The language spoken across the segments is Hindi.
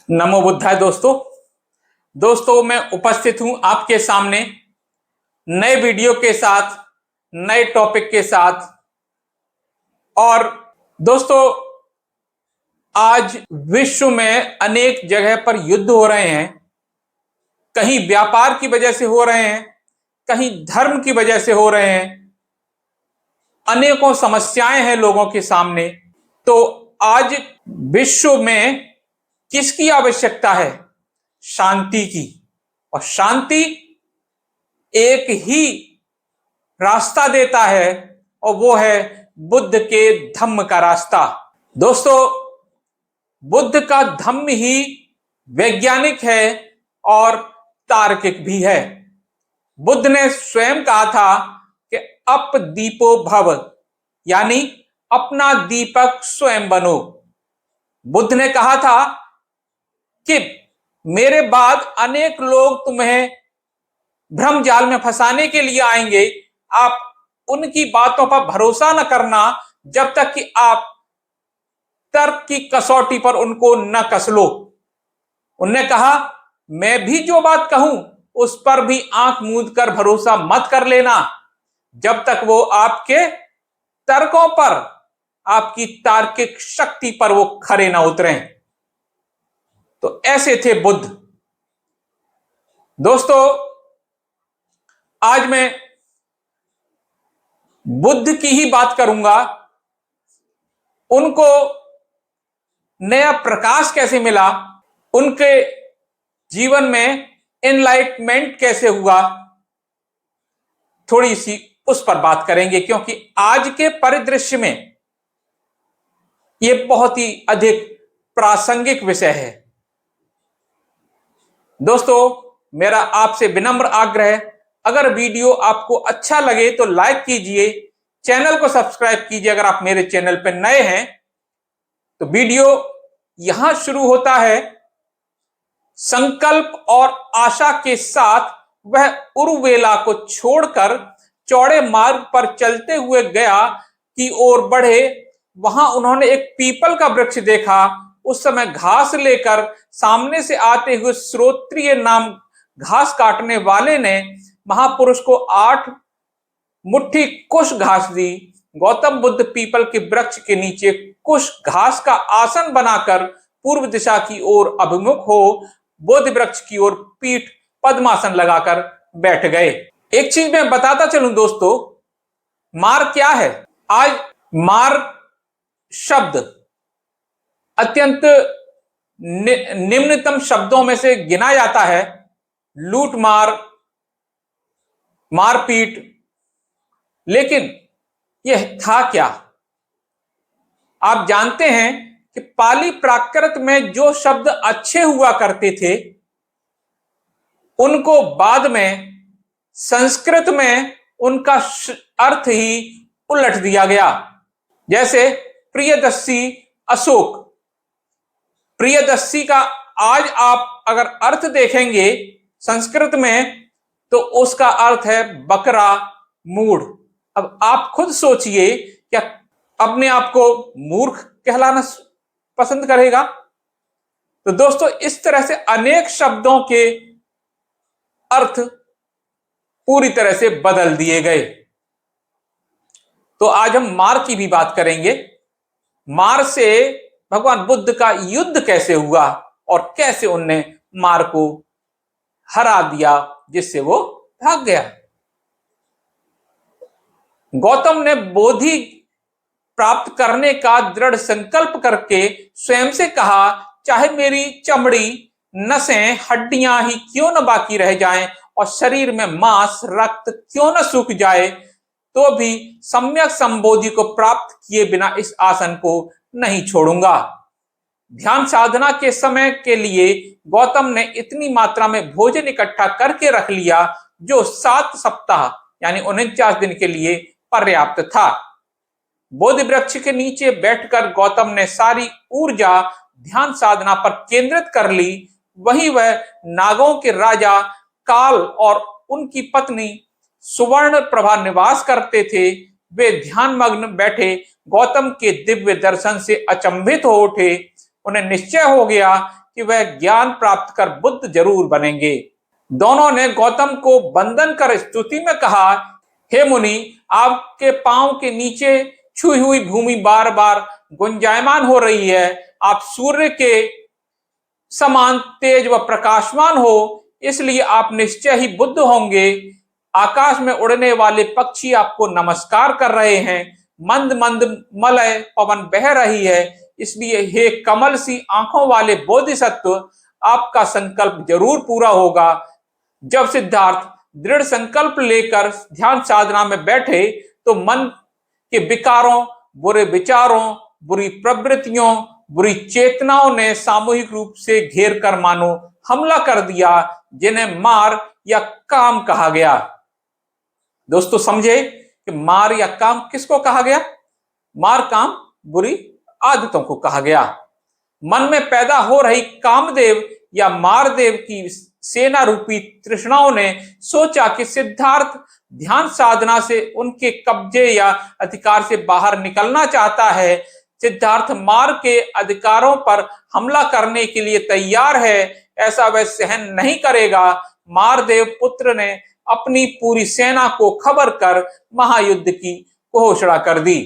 नमो बुद्धाय। दोस्तों मैं उपस्थित हूं आपके सामने नए वीडियो के साथ, नए टॉपिक के साथ। और दोस्तों, आज विश्व में अनेक जगह पर युद्ध हो रहे हैं। कहीं व्यापार की वजह से हो रहे हैं, कहीं धर्म की वजह से हो रहे हैं। अनेकों समस्याएं हैं लोगों के सामने। तो आज विश्व में किसकी आवश्यकता है? शांति की। और शांति एक ही रास्ता देता है, और वो है बुद्ध के धम्म का रास्ता। दोस्तों, बुद्ध का धम्म ही वैज्ञानिक है और तार्किक भी है। बुद्ध ने स्वयं कहा था कि अप दीपो भव, यानी अपना दीपक स्वयं बनो। बुद्ध ने कहा था कि मेरे बाद अनेक लोग तुम्हें भ्रम जाल में फंसाने के लिए आएंगे। आप उनकी बातों पर भरोसा न करना जब तक कि आप तर्क की कसौटी पर उनको न कस लो। उन्होंने कहा, मैं भी जो बात कहूं उस पर भी आंख मूंद कर भरोसा मत कर लेना जब तक वो आपके तर्कों पर, आपकी तार्किक शक्ति पर वो खरे ना उतरें। तो ऐसे थे बुद्ध। दोस्तों, आज मैं बुद्ध की ही बात करूंगा। उनको नया प्रकाश कैसे मिला, उनके जीवन में एनलाइटमेंट कैसे हुआ, थोड़ी सी उस पर बात करेंगे, क्योंकि आज के परिदृश्य में यह बहुत ही अधिक प्रासंगिक विषय है। दोस्तों, मेरा आपसे विनम्र आग्रह है, अगर वीडियो आपको अच्छा लगे तो लाइक कीजिए, चैनल को सब्सक्राइब कीजिए अगर आप मेरे चैनल पर नए हैं। तो वीडियो यहां शुरू होता है। संकल्प और आशा के साथ वह उरुवेला को छोड़कर चौड़े मार्ग पर चलते हुए गया की ओर बढ़े। वहां उन्होंने एक पीपल का वृक्ष देखा। उस समय घास लेकर सामने से आते हुए श्रोत्रिय नाम घास काटने वाले ने महापुरुष को 8 मुट्ठी कुश घास दी। गौतम बुद्ध पीपल के वृक्ष के नीचे कुश घास का आसन बनाकर पूर्व दिशा की ओर अभिमुख हो बोधि वृक्ष की ओर पीठ पद्मासन लगाकर बैठ गए। एक चीज मैं बताता चलूं दोस्तों, मार क्या है? आज मार शब्द अत्यंत निम्नतम शब्दों में से गिना जाता है। लूट मार, मारपीट। लेकिन यह था क्या? आप जानते हैं कि पाली प्राकृत में जो शब्द अच्छे हुआ करते थे, उनको बाद में संस्कृत में उनका अर्थ ही उलट दिया गया। जैसे प्रियदर्शी अशोक। प्रियदर्शी का आज आप अगर अर्थ देखेंगे संस्कृत में, तो उसका अर्थ है बकरा, मूढ़। अब आप खुद सोचिए, क्या अपने आप को मूर्ख कहलाना पसंद करेगा? तो दोस्तों, इस तरह से अनेक शब्दों के अर्थ पूरी तरह से बदल दिए गए। तो आज हम मार की भी बात करेंगे। मार से भगवान बुद्ध का युद्ध कैसे हुआ और कैसे उनने मार को हरा दिया, जिससे वो भाग गया। गौतम ने बोधि प्राप्त करने का दृढ़ संकल्प करके स्वयं से कहा, चाहे मेरी चमड़ी, नसें, हड्डियां ही क्यों न बाकी रह जाएं और शरीर में मांस, रक्त क्यों न सूख जाए, तो भी सम्यक संबोधि को प्राप्त किए बिना इस आसन को नहीं छोड़ूंगा। ध्यान साधना के समय के लिए गौतम ने इतनी मात्रा में भोजन इकट्ठा करके रख लिया जो 7 सप्ताह यानी 49 दिन के लिए पर्याप्त था। बोधि वृक्ष के नीचे बैठकर गौतम ने सारी ऊर्जा ध्यान साधना पर केंद्रित कर ली। वहीं वह नागों के राजा काल और उनकी पत्नी सुवर्ण प्रभा निवास करते थे। वे ध्यान मग्न बैठे गौतम के दिव्य दर्शन से अचंभित हो उठे। उन्हें निश्चय हो गया कि वह ज्ञान प्राप्त कर बुद्ध जरूर बनेंगे। दोनों ने गौतम को बंधन कर स्तुति में कहा, हे मुनि, आपके पांव के नीचे छुई हुई भूमि बार बार गुंजायमान हो रही है। आप सूर्य के समान तेज व प्रकाशमान हो, इसलिए आप निश्चय ही बुद्ध होंगे। आकाश में उड़ने वाले पक्षी आपको नमस्कार कर रहे हैं। मंद मंद मलय पवन बह रही है, इसलिए हे कमल सी आंखों वाले बोधिसत्व, आपका संकल्प जरूर पूरा होगा। जब सिद्धार्थ दृढ़ संकल्प लेकर ध्यान साधना में बैठे तो मन के विकारों, बुरे विचारों, बुरी प्रवृत्तियों, बुरी चेतनाओं ने सामूहिक रूप से घेर कर मानो हमला कर दिया, जिन्हें मार या काम कहा गया। दोस्तों समझे कि मार या काम किसको कहा गया? मार, काम, बुरी आदतों को कहा गया। मन में पैदा हो रही कामदेव या मारदेव की सेना रूपी तृष्णाओं ने सोचा कि सिद्धार्थ ध्यान साधना से उनके कब्जे या अधिकार से बाहर निकलना चाहता है। सिद्धार्थ मार के अधिकारों पर हमला करने के लिए तैयार है, ऐसा वह सहन नहीं करेगा। मारदेव पुत्र ने अपनी पूरी सेना को खबर कर महायुद्ध की घोषणा कर दी।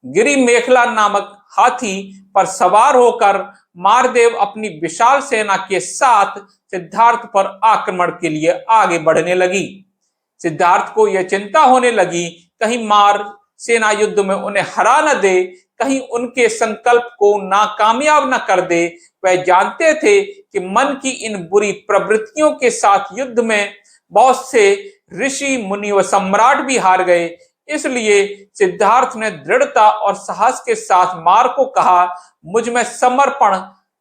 गिरी मेखला नामक हाथी पर सवार होकर मारदेव अपनी विशाल सेना के साथ सिद्धार्थ पर आक्रमण के लिए आगे बढ़ने लगी। सिद्धार्थ को यह चिंता होने लगी, कहीं मार सेना युद्ध में उन्हें हरा न दे, कहीं उनके संकल्प को नाकामयाब न कर दे। वह जानते थे कि मन की इन बुरी प्रवृत्तियों के साथ युद्ध में बहुत से ऋषि, मुनि व सम्राट भी हार गए। इसलिए सिद्धार्थ ने दृढ़ता और साहस के साथ मार को कहा, मुझ में समर्पण,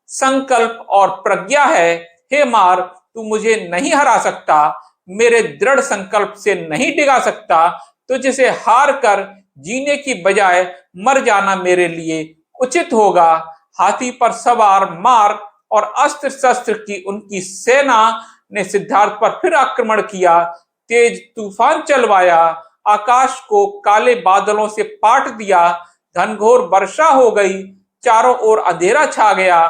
संकल्प और प्रज्ञा है। हे मार, तू मुझे नहीं हरा सकता, मेरे दृढ़ संकल्प से नहीं डिगा सकता। तुझसे हार कर जीने की बजाय मर जाना मेरे लिए उचित होगा। हाथी पर सवार मार और अस्त्र शस्त्र की उनकी सेना ने सिद्धार्थ पर फिर आक्रमण किया। तेज तूफान चलवाया, आकाश को काले बादलों से पाट दिया। घनघोर वर्षा हो गई, चारों ओर अंधेरा छा गया,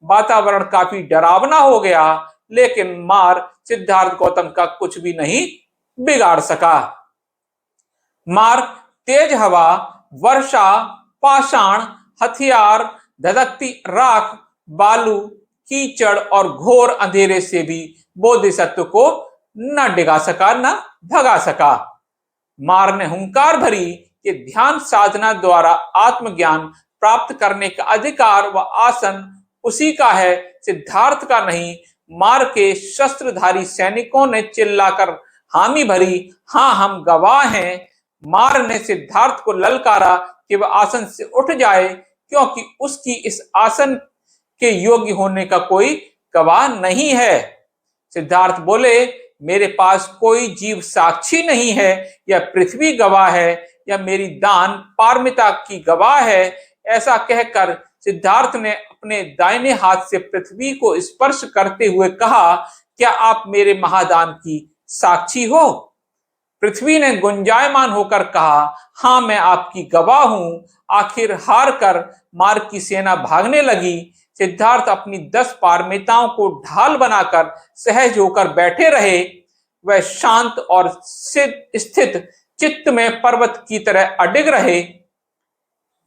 वातावरण काफी डरावना हो गया। लेकिन मार सिद्धार्थ गौतम का कुछ भी नहीं बिगाड़ सका। मार तेज हवा, वर्षा, पाषाण, हथियार, धधकती राख, बालू, कीचड़ और घोर अंधेरे से भी बोधिसत्व को न डिगा सका, न भगा सका। मार ने हुंकार भरी कि ध्यान साधना द्वारा आत्मज्ञान प्राप्त करने का अधिकार व आसन उसी का है, सिद्धार्थ का नहीं। मार के शस्त्रधारी सैनिकों ने चिल्लाकर हामी भरी, हाँ हम गवाह हैं। मार ने सिद्धार्थ को ललकारा कि वह आसन से उठ जाए, क्योंकि उसकी इस आसन के योग्य होने का कोई गवाह नहीं है। सिद्धार्थ बोले, मेरे पास कोई जीव साक्षी नहीं है, या पृथ्वी गवाह है, या मेरी दान पारमिता की गवाह है। ऐसा कहकर सिद्धार्थ ने अपने दाहिने हाथ से पृथ्वी को स्पर्श करते हुए कहा, क्या आप मेरे महादान की साक्षी हो? पृथ्वी ने गुंजायमान होकर कहा, हाँ मैं आपकी गवाह हूं। आखिर हार कर मार की सेना भागने लगी। सिद्धार्थ अपनी 10 पारमिताओं को ढाल बनाकर सहज होकर बैठे रहे। वह शांत और स्थित चित्त में पर्वत की तरह अडिग रहे।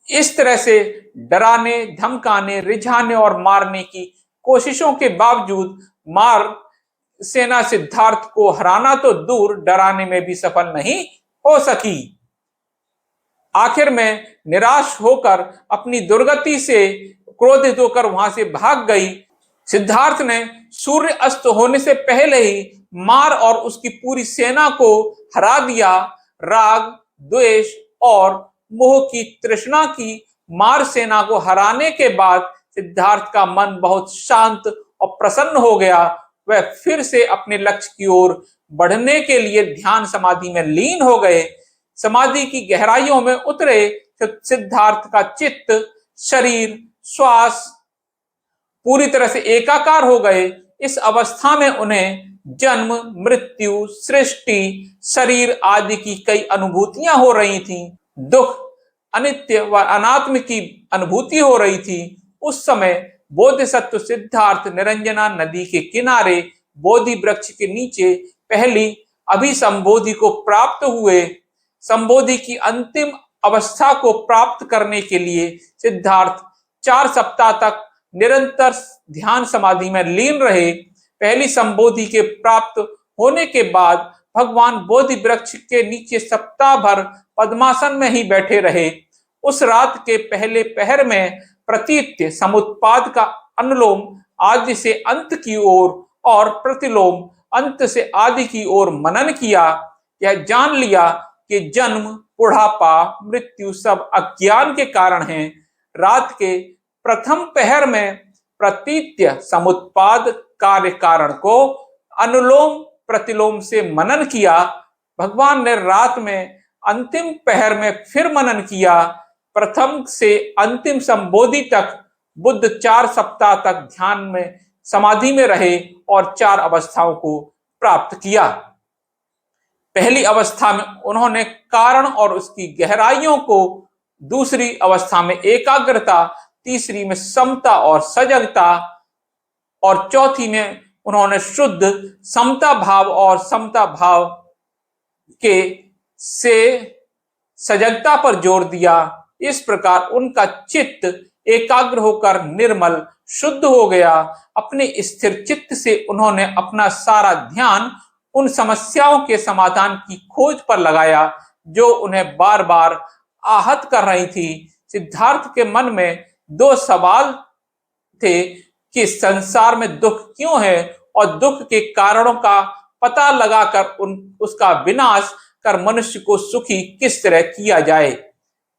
इस तरह से डराने, धमकाने, रिझाने और मारने की कोशिशों के बावजूद मार सेना सिद्धार्थ को हराना तो दूर, डराने में भी सफल नहीं हो सकी। आखिर में निराश होकर अपनी दुर्गति से क्रोधित होकर वहां से भाग गई। सिद्धार्थ ने सूर्य अस्त होने से पहले ही मार और उसकी पूरी सेना को हरा दिया। राग, द्वेष और मोह की तृष्णा की मार सेना को हराने के बाद सिद्धार्थ का मन बहुत शांत और प्रसन्न हो गया। वह फिर से अपने लक्ष्य की ओर बढ़ने के लिए ध्यान समाधि में लीन हो गए। समाधि की गहराइयों में उतरे सिद्धार्थ का चित्त, शरीर, श्वास पूरी तरह से एकाकार हो गए। इस अवस्था में उन्हें जन्म, मृत्यु, सृष्टि, शरीर आदि की कई अनुभूतियां हो रही थीं। दुख, अनित्य व अनात्म की अनुभूति हो रही थी। उस समय बोधिसत्व सिद्धार्थ निरंजना नदी के किनारे बोधि वृक्ष के नीचे पहली अभिसंबोधि को प्राप्त हुए। संबोधि की अंतिम अवस्था को प्राप्त करने के लिए सिद्धार्थ 4 सप्ताह तक निरंतर ध्यान समाधि में लीन रहे। पहली संबोधि के प्राप्त होने के बाद भगवान बोधि वृक्ष के नीचे सप्ताह भर पद्मासन में ही बैठे रहे। उस रात के पहले पहर में प्रतीत्य समुत्पाद का अनुलोम आदि से अंत की ओर और प्रतिलोम अंत से आदि की ओर मनन किया। यह जान लिया कि जन्म, बुढ़ापा, मृत्यु सब अज्ञान के कारण हैं। रात के प्रथम पहर में प्रतीत्य समुत्पाद कार्य कारण को अनुलोम प्रतिलोम से मनन किया। भगवान ने रात में अंतिम पहर में फिर मनन किया। प्रथम से अंतिम संबोधि तक बुद्ध 4 सप्ताह तक ध्यान में समाधि में रहे और 4 अवस्थाओं को प्राप्त किया। पहली अवस्था में उन्होंने कारण और उसकी गहराइयों को, दूसरी अवस्था में एकाग्रता, तीसरी में समता और सजगता और चौथी में उन्होंने शुद्ध समता भाव और समता भाव के से सजगता पर जोर दिया। इस प्रकार उनका चित्त एकाग्र होकर निर्मल शुद्ध हो गया। अपने स्थिर चित्त से उन्होंने अपना सारा ध्यान उन समस्याओं के समाधान की खोज पर लगाया जो उन्हें बार बार आहत कर रही थी। सिद्धार्थ के मन में 2 सवाल थे कि संसार में दुख क्यों है और दुख के कारणों का पता लगाकर उसका विनाश कर मनुष्य को सुखी किस तरह किया जाए।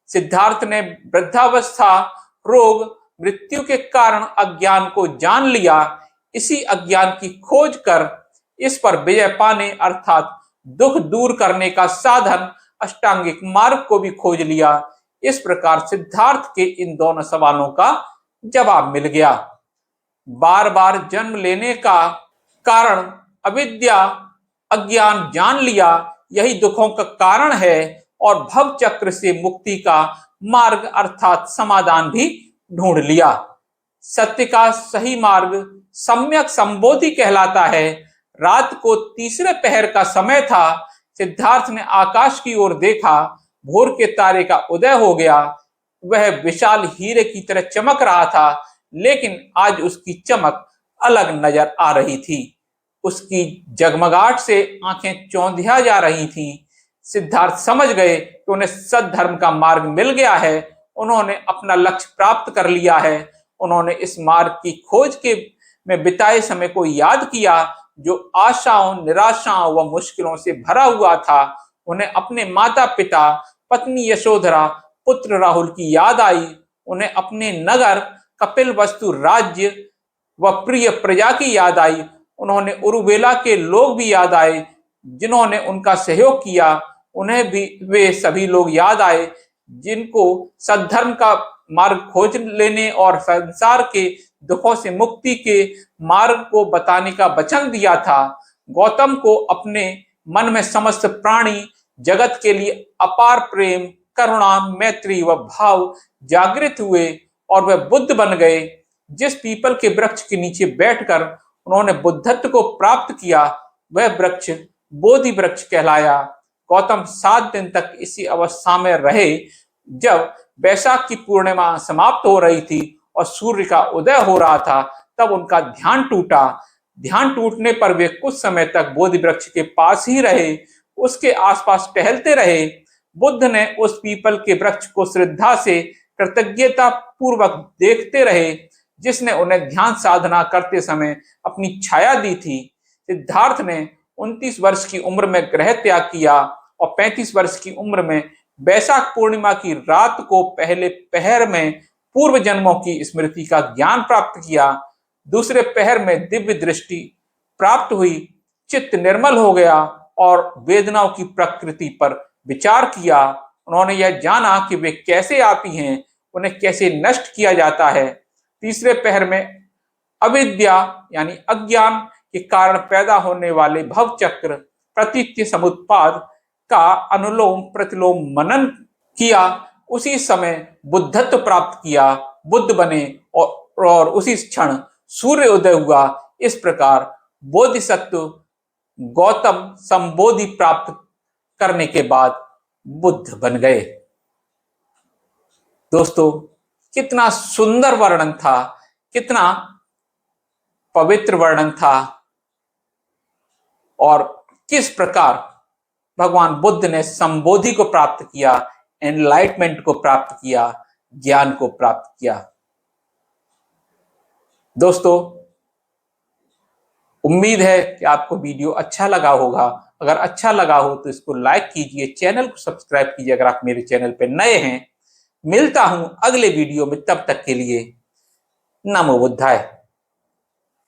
सिद्धार्थ ने वृद्धावस्था, रोग, मृत्यु के कारण अज्ञान को जान लिया। इसी अज्ञान की खोज कर इस पर विजय पाने अर्थात दुख दूर करने का साधन अष्टांगिक मार्ग को भी खोज लिया। इस प्रकार सिद्धार्थ के इन दोनों सवालों का जवाब मिल गया। बार बार जन्म लेने का कारण अविद्या, अज्ञान जान लिया, यही दुखों का कारण है और भव चक्र से मुक्ति का मार्ग अर्थात समाधान भी ढूंढ लिया। सत्य का सही मार्ग सम्यक संबोधि कहलाता है। रात को तीसरे पहर का समय था। सिद्धार्थ ने आकाश की ओर देखा। भोर के तारे का उदय हो गया। वह विशाल हीरे की तरह चमक रहा था, लेकिन आज उसकी चमक अलग नजर आ रही थी। उसकी जगमगाहट से आंखें चौंधिया जा रही थीं। सिद्धार्थ समझ गए कि उन्हें सद्धर्म का मार्ग मिल गया है। उन्होंने अपना लक्ष्य प्राप्त कर लिया है। उन्होंने इस मार्ग की खोज के में बिताए समय को याद किया जो आशाओं, निराशाओं व मुश्किलों से भरा हुआ था। उन्हें अपने माता पिता, पत्नी यशोधरा, पुत्र राहुल की याद आई। उन्हें अपने नगर कपिलवस्तु राज्य व प्रिय प्रजा की याद आई। उन्होंने उरुवेला के लोग भी याद आए जिन्होंने उनका सहयोग किया। उन्हें भी वे सभी लोग याद आए जिनको सद्धर्म का मार्ग खोज लेने और संसार के दुखों से मुक्ति के मार्ग को बताने का वचन दिया था। गौतम को अपने मन में समस्त प्राणी जगत के लिए अपार प्रेम, करुणा, मैत्री व भाव जागृत हुए और वह बुद्ध बन गए। जिस पीपल के वृक्ष के नीचे बैठकर उन्होंने बुद्धत्व को प्राप्त किया, वह वृक्ष बोधि वृक्ष कहलाया। गौतम 7 दिन तक इसी अवस्था में रहे। जब वैशाख की पूर्णिमा समाप्त हो रही थी और सूर्य का उदय हो रहा था, तब उनका ध्यान टूटा। ध्यान टूटने पर वे कुछ समय तक बोधि वृक्ष के पास ही रहे, उसके आसपास टहलते रहे। बुद्ध ने उस पीपल के वृक्ष को श्रद्धा से, कृतज्ञता पूर्वक देखते रहे, जिसने उन्हें ध्यान साधना करते समय अपनी छाया दी थी। सिद्धार्थ ने 29 वर्ष की उम्र में गृह त्याग किया और 35 वर्ष की उम्र में वैशाख पूर्णिमा की रात को पहले पहर में पूर्व जन्मों की स्मृति का ज्ञान प्राप्त किया। दूसरे पहर में दिव्य दृष्टि प्राप्त हुई। चित्त निर्मल हो गया और वेदनाओं की प्रकृति पर विचार किया। उन्होंने यह जाना कि वे कैसे आती हैं, उन्हें कैसे नष्ट किया जाता है। तीसरे पहर में अविद्या यानी अज्ञान के कारण पैदा होने वाले भव चक्र, प्रतीत्य समुत्पाद का अनुलोम प्रतिलोम मनन किया। उसी समय बुद्धत्व प्राप्त किया, बुद्ध बने और और उसी क्षण सूर्य उदय हुआ। इस प्रकार बोधिसत्व गौतम संबोधि प्राप्त करने के बाद बुद्ध बन गए। दोस्तों, कितना सुंदर वर्णन था, कितना पवित्र वर्णन था, और किस प्रकार भगवान बुद्ध ने संबोधि को प्राप्त किया, एनलाइटमेंट को प्राप्त किया, ज्ञान को प्राप्त किया। दोस्तों, उम्मीद है कि आपको वीडियो अच्छा लगा होगा। अगर अच्छा लगा हो तो इसको लाइक कीजिए, चैनल को सब्सक्राइब कीजिए अगर आप मेरे चैनल पे नए हैं। मिलता हूं अगले वीडियो में, तब तक के लिए नमो बुद्धाय।